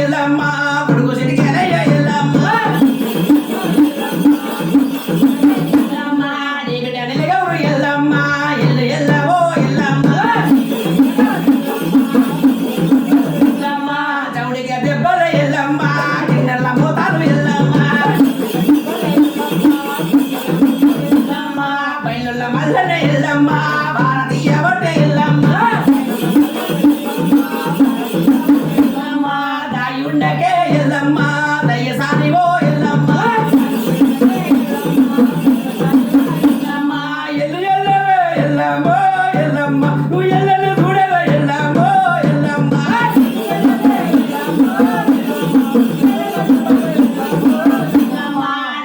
ఎల్లమ్మ కొడుకు సిరికెలయ్య ఎల్లమ్మ నీకు డెనలిగౌరు ఎల్లమ్మ ఎల్లు ఎల్లవో ఎల్లమ్మ చౌడికి దెబ్బల ఎల్లమ్మ కిన్నెల మోతారు ఎల్లమ్మ బయలుల్ల మల్లన ఎల్లమ్మ భారతీయ వడ్డ ఎల్లమ్మ దాయుండకే ఎల్లమ్మ దయ్యసానివో ఎల్లమ్మ ఎల్లు ఎల్లవే ఎల్లమ్మ ఎల్లమ్మ నువ్వు ఎల్లను చూడవే ఎల్లమ్మ ఎల్లమ్మ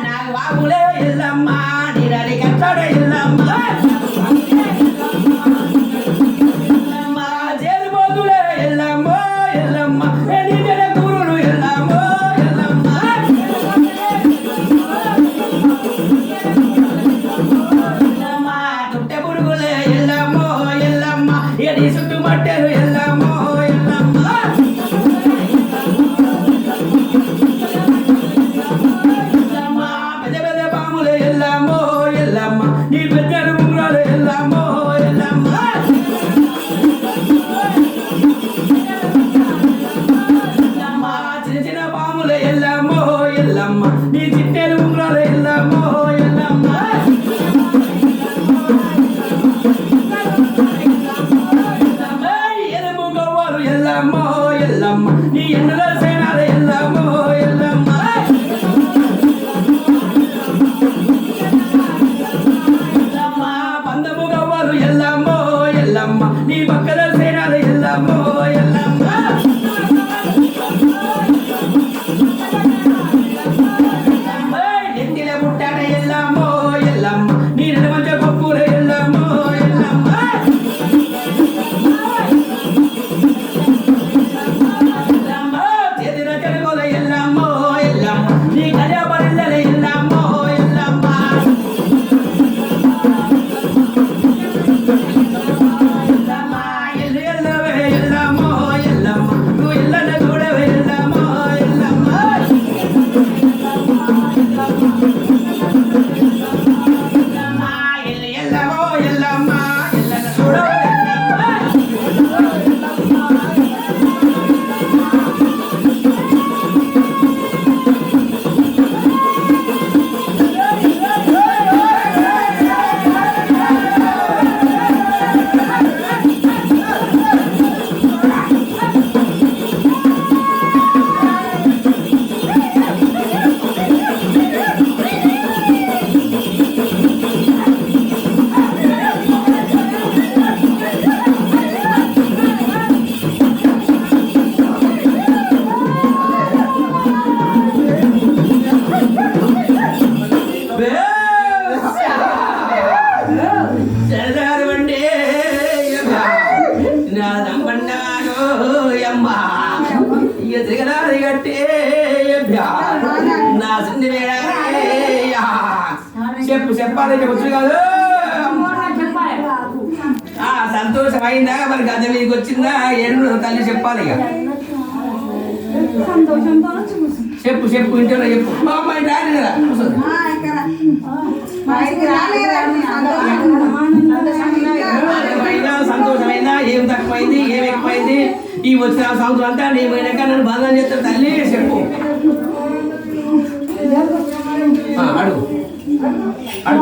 నాకు బాబులే ఎల్లమ్మ నీరడి కట్టడ ఎల్లమ్మ చేరిపోతులే ఎల్లమ్మ ఎల్లమ్మ నీడ కూరులు ఎల్లమ్మ ఎల్లమ్మ చుట్ట పురుగులే ఎల్లమ్మ ఎల్లమ్మ ఎడి చుట్టు మట్టెలు ఎల్లమ్మ ఎల్లమ్మ పెద్ద పెద్ద పాములే ఎల్లమ్మ ఎల్లమ్మ నీ పెద్ద ఉంగరాలు ఎల్లమ్మ ఎల్లమ్మ చిన్న చిన్న పాములే ఎల్లమ్మ ఎల్లమ్మ నీ చిట్టెలు ఉంగరాలు ఎల్లమ్మ ఎల్లమ్మ ఎలుము గవ్వలు ఎల్లమ్మ ఎల్లమ్మ నీ ఎన్నుల సేనాలు ఎల్లమ్మ ఎల్లమ్మ పందము గవ్వలు ఎల్లమ్మ ఎల్లమ్మ నీ పక్కల సేనాలు ఎల్లమ్మ ఎల్లమ్మ నెత్తిల పుట్టాడ ఎల్లమ్మ ఎల్లమ్మ నీ నడమంచ పప్పుల ఎల్లమ్మ ఎల్లమ్మ చేతిన చెరగోల ఎల్లమ్మ ఎల్లమ్మ నీ గజ పరిల్లల ఎల్లమ్మ ఎల్లమ్మ ఎల్లు ఎల్లవే ఎల్లమ్మ ఎల్లమ్మ నువ్వు ఎల్లన చూడవే ఎల్లమ్మ ఎల్లమ్మ ఎల్లు ఎల్లవో ఎల్లమ్మ ఎల్లన చూడవే చల్లగారు నా దంపన్నాను అమ్మ ఇక తిరగలాది కట్టే నా సిన్ని చెప్పాలి వచ్చు కాదు సంతోషమైందా మరి గద మీదకి వచ్చిందా ఏడు తల్లి చెప్పాలి ఇక చెప్పు ఇంట్లో చెప్పు మా అమ్మాయి రాని కదా సంతోషమైందా ఏం తక్కువైంది ఏం ఎక్కువైంది ఈ వచ్చిన సంవత్సరం అంతా నేమైనాక నన్ను బాధ చేస్తాను తల్లి చెప్పు అడుగు అడుగు